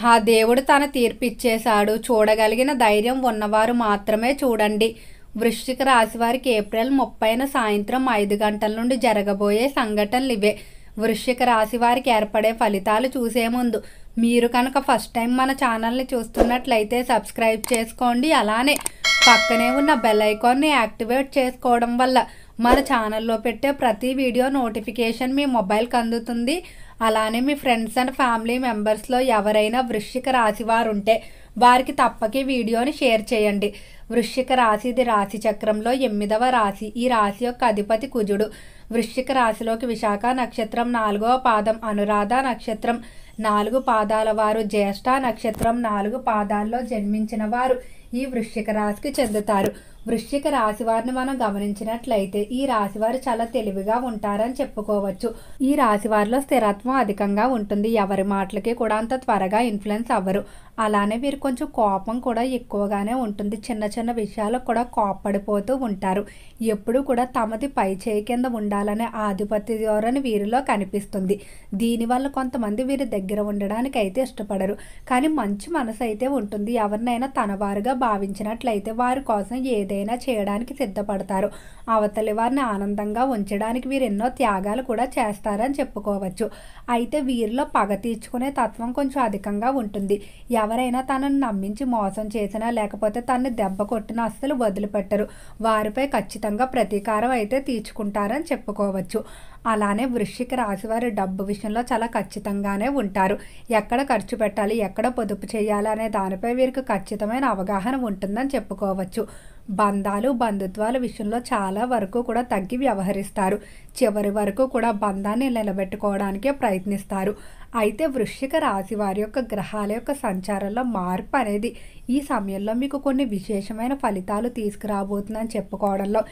ఆ దేవుడు తన తీర్పిచ్చేశాడు. చూడగలిగిన ధైర్యం ఉన్నవారు మాత్రమే చూడండి. వృశ్చిక రాశి వారికి ఏప్రిల్ 30న సాయంత్రం 5 గంటల నుండి జరగబోయే సంఘటనలు ఇవే. వృశ్చిక రాశి వారికి ఏర్పడే ఫలితాలు చూసే ముందు మీరు కనుక ఫస్ట్ టైం మన ఛానల్ని చూస్తున్నట్లయితే సబ్స్క్రైబ్ చేసుకోండి. అలానే పక్కనే ఉన్న బెల్ ఐకాన్ని యాక్టివేట్ చేసుకోవడం వల్ల మన ఛానల్లో పెట్టే ప్రతి వీడియో నోటిఫికేషన్ మీ మొబైల్కి అందుతుంది. అలానే మీ ఫ్రెండ్స్ అండ్ ఫ్యామిలీ మెంబర్స్లో ఎవరైనా వృశ్చిక రాశి వారు ఉంటే వారికి తప్పక వీడియోని షేర్ చేయండి. వృశ్చిక రాశి ఇది రాశి చక్రంలో 8వ రాశి. ఈ రాశి యొక్క అధిపతి కుజుడు. వృశ్చిక రాశిలోకి విశాఖ నక్షత్రం 4వ పాదం, అనురాధ నక్షత్రం 4 పాదాల వారు, జ్యేష్ఠ నక్షత్రం 4 పాదాల్లో జన్మించిన వారు ఈ వృశ్చిక రాశికి చెందుతారు. వృశ్చిక రాశి వారిని మనం గమనించినట్లయితే ఈ రాశి వారు చాలా తెలివిగా ఉంటారని చెప్పుకోవచ్చు. ఈ రాశి వారిలో స్థిరత్వం అధికంగా ఉంటుంది. ఎవరి మాటలకి కూడా అంత త్వరగా ఇన్ఫ్లుయెన్స్ అవ్వరు. అలానే వీరు కొంచెం కోపం కూడా ఎక్కువగానే ఉంటుంది. చిన్న చిన్న విషయాలకు కూడా కోప్పడిపోతూ ఉంటారు. ఎప్పుడు కూడా తమది పై చేయి కింద ఉండాలనే ఆధిపత్య ధోరణి వీరిలో కనిపిస్తుంది. దీనివల్ల కొంతమంది వీరి దగ్గర ఉండడానికి అయితే ఇష్టపడరు. కానీ మంచి మనసు అయితే ఉంటుంది. ఎవరినైనా తన వారుగా భావించినట్లయితే వారి కోసం ఏదైనా చేయడానికి సిద్ధపడతారు. అవతలి వారిని ఆనందంగా ఉంచడానికి వీరు ఎన్నో త్యాగాలు కూడా చేస్తారని చెప్పుకోవచ్చు. అయితే వీరిలో పగ తీర్చుకునే తత్వం కొంచెం అధికంగా ఉంటుంది. ఎవరైనా తనను నమ్మించి మోసం చేసినా లేకపోతే తనని దెబ్బ కొట్టినా అస్సలు వదిలిపెట్టరు. వారిపై ఖచ్చితంగా ప్రతీకారం అయితే తీర్చుకుంటారని చెప్పుకోవచ్చు. అలానే వృశ్చిక రాశి వారి డబ్బు విషయంలో చాలా ఖచ్చితంగానే ఉంటారు. ఎక్కడ ఖర్చు పెట్టాలి, ఎక్కడ పొదుపు చేయాలి అనే దానిపై వీరికి ఖచ్చితమైన అవగాహన ఉంటుందని చెప్పుకోవచ్చు. బంధాలు బంధుత్వాల విషయంలో చాలా వరకు కూడా తగ్గి వ్యవహరిస్తారు. చివరి వరకు కూడా బంధాన్ని నిలబెట్టుకోవడానికే ప్రయత్నిస్తారు. అయితే వృశ్చిక రాశి వారి యొక్క గ్రహాల యొక్క సంచారంలో మార్పు అనేది ఈ సమయంలో మీకు కొన్ని విశేషమైన ఫలితాలు తీసుకురాబోతుందని చెప్పుకోవడంలో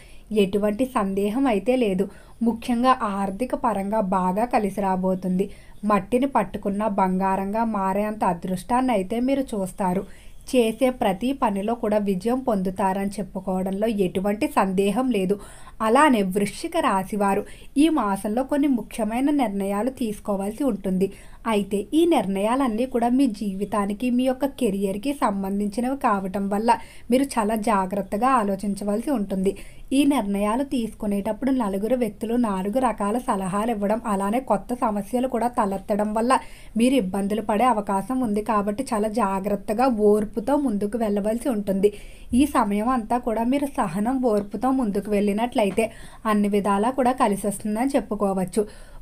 ఎటువంటి సందేహం అయితే లేదు. ముఖ్యంగా ఆర్థిక పరంగా బాగా కలిసి రాబోతుంది. మట్టిని పట్టుకున్న బంగారంగా మారేంత అదృష్టాన్ని అయితే మీరు చూస్తారు. చేసే ప్రతి పనిలో కూడా విజయం పొందుతారని చెప్పుకోవడంలో ఎటువంటి సందేహం లేదు. అలానే వృశ్చిక రాశి వారు ఈ మాసంలో కొన్ని ముఖ్యమైన నిర్ణయాలు తీసుకోవాల్సి ఉంటుంది. అయితే ఈ నిర్ణయాలన్నీ కూడా మీ జీవితానికి, మీ యొక్క కెరియర్కి సంబంధించినవి కావటం వల్ల మీరు చాలా జాగ్రత్తగా ఆలోచించవలసి ఉంటుంది. ఈ నిర్ణయాలు తీసుకునేటప్పుడు నలుగురు వ్యక్తులు 4 రకాల సలహాలు ఇవ్వడం, అలానే కొత్త సమస్యలు కూడా తలెత్తడం వల్ల మీరు ఇబ్బందులు పడే అవకాశం ఉంది. కాబట్టి చాలా జాగ్రత్తగా ఓర్పుతో ముందుకు వెళ్ళవలసి ఉంటుంది. ఈ సమయం అంతా కూడా మీరు సహనం, ఓర్పుతో ముందుకు వెళ్ళినట్లయితే అన్ని విధాలా కూడా కలిసి వస్తుందని చెప్పుకోవచ్చు.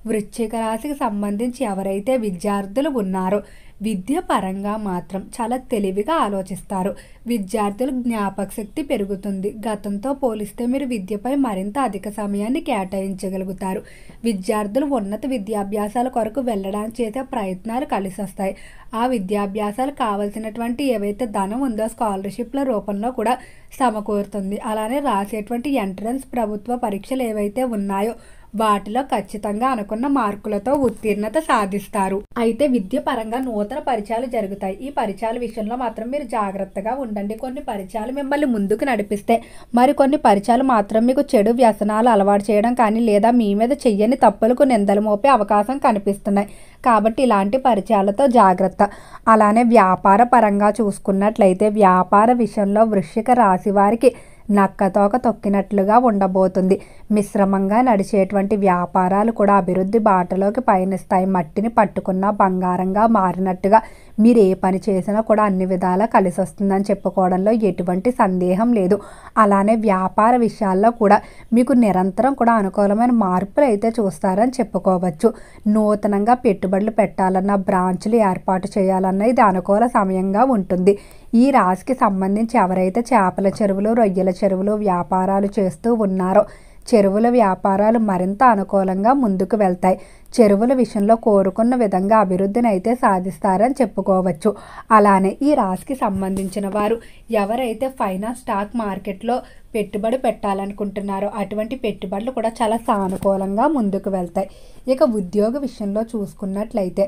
వృశ్చిక రాశికి సంబంధించి ఎవరైతే విద్యార్థులు ఉన్నారో విద్య పరంగా మాత్రం చాలా తెలివిగా ఆలోచిస్తారు. విద్యార్థుల జ్ఞాపక శక్తి పెరుగుతుంది. గతంతో పోలిస్తే మీరు విద్యపై మరింత అధిక సమయాన్ని కేటాయించగలుగుతారు. విద్యార్థులు ఉన్నత విద్యాభ్యాసాల కొరకు వెళ్ళడానికి చేసే ప్రయత్నాలు కలిసి వస్తాయి. ఆ విద్యాభ్యాసాలు కావాల్సినటువంటి ఏవైతే ధనం ఉందో స్కాలర్షిప్ల రూపంలో కూడా సమకూరుతుంది. అలానే రాసేటువంటి ఎంట్రన్స్ ప్రభుత్వ పరీక్షలు ఏవైతే ఉన్నాయో వాటిలో ఖచ్చితంగా అనుకున్న మార్కులతో ఉత్తీర్ణత సాధిస్తారు. అయితే విద్య పరంగా నూతన పరిచయాలు జరుగుతాయి. ఈ పరిచయాల విషయంలో మాత్రం మీరు జాగ్రత్తగా ఉండండి. కొన్ని పరిచయాలు మిమ్మల్ని ముందుకు నడిపిస్తే మరికొన్ని పరిచయాలు మాత్రం మీకు చెడు వ్యసనాలు అలవాటు చేయడం కానీ లేదా మీ మీద చెయ్యని తప్పులకు నిందలు మోపే అవకాశం కనిపిస్తున్నాయి. కాబట్టి ఇలాంటి పరిచయాలతో జాగ్రత్త. అలానే వ్యాపార పరంగా చూసుకున్నట్లయితే వ్యాపార విషయంలో వృశ్చిక రాశి వారికి నక్కతోక తొక్కినట్లుగా ఉండబోతుంది. మిశ్రమంగా నడిచేటువంటి వ్యాపారాలు కూడా అభివృద్ధి బాటలోకి పయనిస్తాయి. మట్టిని పట్టుకున్న బంగారంగా మారినట్టుగా మీరు ఏ పని చేసినా కూడా అన్ని విధాలా కలిసి వస్తుందని చెప్పుకోవడంలో ఎటువంటి సందేహం లేదు. అలానే వ్యాపార విషయాల్లో కూడా మీకు నిరంతరం కూడా అనుకూలమైన మార్పులు అయితే చూస్తారని చెప్పుకోవచ్చు. నూతనంగా పెట్టుబడులు పెట్టాలన్నా, బ్రాంచ్లు ఏర్పాటు చేయాలన్నా ఇది అనుకూల సమయంగా ఉంటుంది. ఈ రాశికి సంబంధించి ఎవరైతే చేపల చెరువులు, రొయ్యల చెరువులు వ్యాపారాలు చేస్తూ ఉన్నారో చెరువుల వ్యాపారాలు మరింత అనుకూలంగా ముందుకు వెళ్తాయి. చెరువుల విషయంలో కోరుకున్న విధంగా అభివృద్ధిని అయితే సాధిస్తారని చెప్పుకోవచ్చు. అలానే ఈ రాశికి సంబంధించిన వారు ఎవరైతే ఫైనాన్స్ స్టాక్ మార్కెట్లో పెట్టుబడి పెట్టాలనుకుంటున్నారో అటువంటి పెట్టుబడులు కూడా చాలా సానుకూలంగా ముందుకు వెళ్తాయి. ఇక ఉద్యోగ విషయంలో చూసుకున్నట్లయితే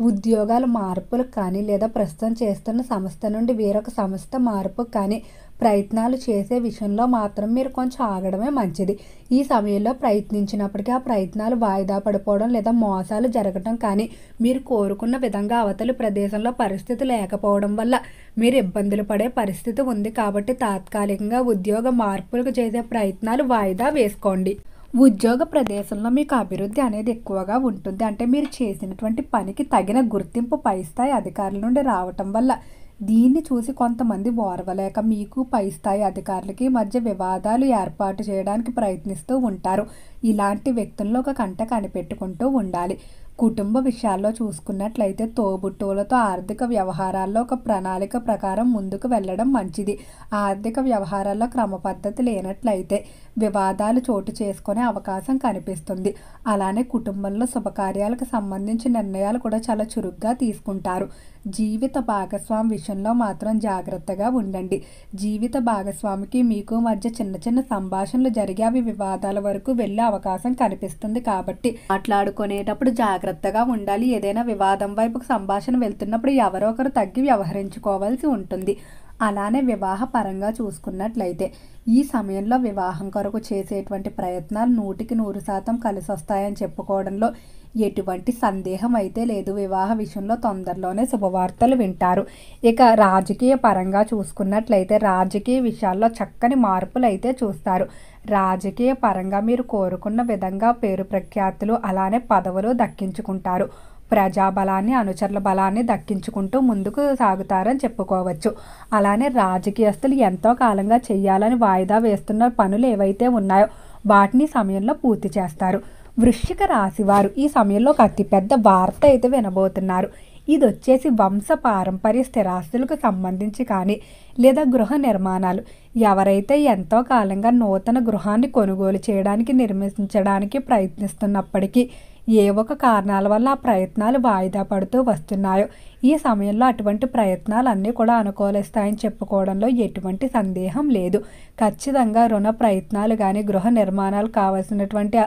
ఉద్యోగాల మార్పులకు కానీ లేదా ప్రస్తుతం చేస్తున్న సంస్థ నుండి వేరొక సంస్థ మార్పుకు కానీ ప్రయత్నాలు చేసే విషయంలో మాత్రం మీరు కొంచెం ఆగడమే మంచిది. ఈ సమయంలో ప్రయత్నించినప్పటికీ ఆ ప్రయత్నాలు వాయిదా పడిపోవడం లేదా మోసాలు జరగటం కానీ, మీరు కోరుకున్న విధంగా అవతలి ప్రదేశంలో పరిస్థితి లేకపోవడం వల్ల మీరు ఇబ్బందులు పడే పరిస్థితి ఉంది. కాబట్టి తాత్కాలికంగా ఉద్యోగ మార్పులకు చేసే ప్రయత్నాలు వాయిదా వేసుకోండి. ఉద్యోగ ప్రదేశంలో మీకు అభివృద్ధి అనేది ఎక్కువగా ఉంటుంది. అంటే మీరు చేసినటువంటి పనికి తగిన గుర్తింపు పై స్థాయి అధికారుల నుండి రావటం వల్ల దీన్ని చూసి కొంతమంది ఓర్వలేక మీకు పై స్థాయి అధికారులకి మధ్య వివాదాలు ఏర్పాటు చేయడానికి ప్రయత్నిస్తూ ఉంటారు. ఇలాంటి వ్యక్తులను ఒక కంట కనిపెట్టుకుంటూ ఉండాలి. కుటుంబ విషయాల్లో చూసుకున్నట్లయితే తోబుట్టువులతో ఆర్థిక వ్యవహారాల్లో ఒక ప్రణాళిక ప్రకారం ముందుకు వెళ్ళడం మంచిది. ఆర్థిక వ్యవహారాల్లో క్రమపద్ధతి లేనట్లయితే వివాదాలు చోటు చేసుకునే అవకాశం కనిపిస్తుంది. అలానే కుటుంబంలో శుభకార్యాలకు సంబంధించిన నిర్ణయాలు కూడా చాలా చురుగ్గా తీసుకుంటారు. జీవిత భాగస్వామి విషయంలో మాత్రం జాగ్రత్తగా ఉండండి. జీవిత భాగస్వామికి మీకు మధ్య చిన్న చిన్న సంభాషణలు జరిగి అవి వివాదాల వరకు వెళ్ళే అవకాశం కనిపిస్తుంది. కాబట్టి మాట్లాడుకునేటప్పుడు జాగ్రత్తగా ఉండాలి. ఏదైనా వివాదం వైపుకు సంభాషణ వెళ్తున్నప్పుడు ఎవరో ఒకరు తగ్గి వ్యవహరించుకోవాల్సి ఉంటుంది. అలానే వివాహ పరంగా చూసుకున్నట్లయితే ఈ సమయంలో వివాహం కొరకు చేసేటువంటి ప్రయత్నాలు 100% కలిసి వస్తాయని చెప్పుకోవడంలో ఎటువంటి సందేహం అయితే లేదు. వివాహ విషయంలో తొందరలోనే శుభవార్తలు వింటారు. ఇక రాజకీయ పరంగా చూసుకున్నట్లయితే రాజకీయ విషయాల్లో చక్కని మార్పులు అయితే చూస్తారు. రాజకీయ పరంగా మీరు కోరుకున్న విధంగా పేరు ప్రఖ్యాతులు అలానే పదవులు దక్కించుకుంటారు. ప్రజాబలాన్ని అనుచరుల బలాన్ని దక్కించుకుంటూ ముందుకు సాగుతారని చెప్పుకోవచ్చు. అలానే రాజకీయస్తులు ఎంతో కాలంగా చేయాలని వాయిదా వేస్తున్న పనులు ఏవైతే ఉన్నాయో వాటిని సమయంలో పూర్తి చేస్తారు. వృశ్చిక రాశి వారు ఈ సమయంలో ఒక అతిపెద్ద వార్త అయితే వినబోతున్నారు. ఇది వచ్చేసి వంశ పారంపర్య స్థిరాస్తులకు సంబంధించి కానీ లేదా గృహ నిర్మాణాలు ఎవరైతే ఎంతో కాలంగా నూతన గృహాన్ని కొనుగోలు చేయడానికి నిర్మించడానికి ప్రయత్నిస్తున్నప్పటికీ ఏ ఒక కారణాల వల్ల ఆ ప్రయత్నాలు వాయిదా పడుతూ వస్తున్నాయో ఈ సమయంలో అటువంటి ప్రయత్నాలు అన్నీ కూడా అనుకూలిస్తాయని చెప్పుకోవడంలో ఎటువంటి సందేహం లేదు. ఖచ్చితంగా రుణ ప్రయత్నాలు కానీ గృహ నిర్మాణాలు కావాల్సినటువంటి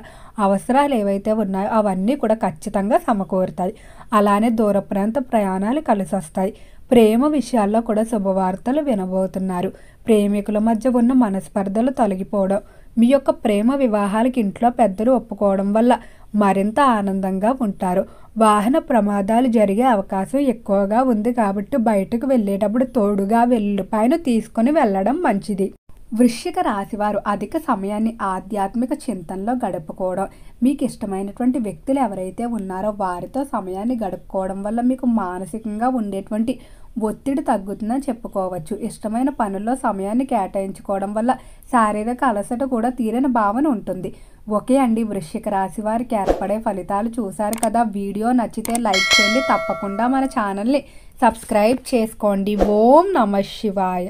అవసరాలు ఏవైతే ఉన్నాయో అవన్నీ కూడా ఖచ్చితంగా సమకూరుతాయి. అలానే దూర ప్రాంత ప్రయాణాలు కలిసి వస్తాయి. ప్రేమ విషయాల్లో కూడా శుభవార్తలు వినబోతున్నారు. ప్రేమికుల మధ్య ఉన్న మనస్పర్ధలు తొలగిపోవడం, మీ యొక్క ప్రేమ వివాహాలకి ఇంట్లో పెద్దలు ఒప్పుకోవడం వల్ల మరింత ఆనందంగా ఉంటారు. వాహన ప్రమాదాలు జరిగే అవకాశం ఎక్కువగా ఉంది. కాబట్టి బయటకు వెళ్ళేటప్పుడు తోడుగా వెల్లుల్లిపాయను తీసుకొని వెళ్ళడం మంచిది. వృశ్చిక రాశివారు అధిక సమయాన్ని ఆధ్యాత్మిక చింతనలో గడుపుకోవడం, మీకు ఇష్టమైనటువంటి వ్యక్తులు ఎవరైతే ఉన్నారో వారితో సమయాన్ని గడుపుకోవడం వల్ల మీకు మానసికంగా ఉండేటువంటి ఒత్తిడి తగ్గుతుందని చెప్పుకోవచ్చు. ఇష్టమైన పనుల్లో సమయాన్ని కేటాయించుకోవడం వల్ల శారీరక అలసట కూడా తీరని భావన ఉంటుంది. ఓకే అండి, వృశ్చిక రాశి వారికి ఏర్పడే ఫలితాలు చూశారు కదా. వీడియో నచ్చితే లైక్ చేయండి. తప్పకుండా మన ఛానల్ని సబ్స్క్రైబ్ చేసుకోండి. ఓం నమః శివాయ.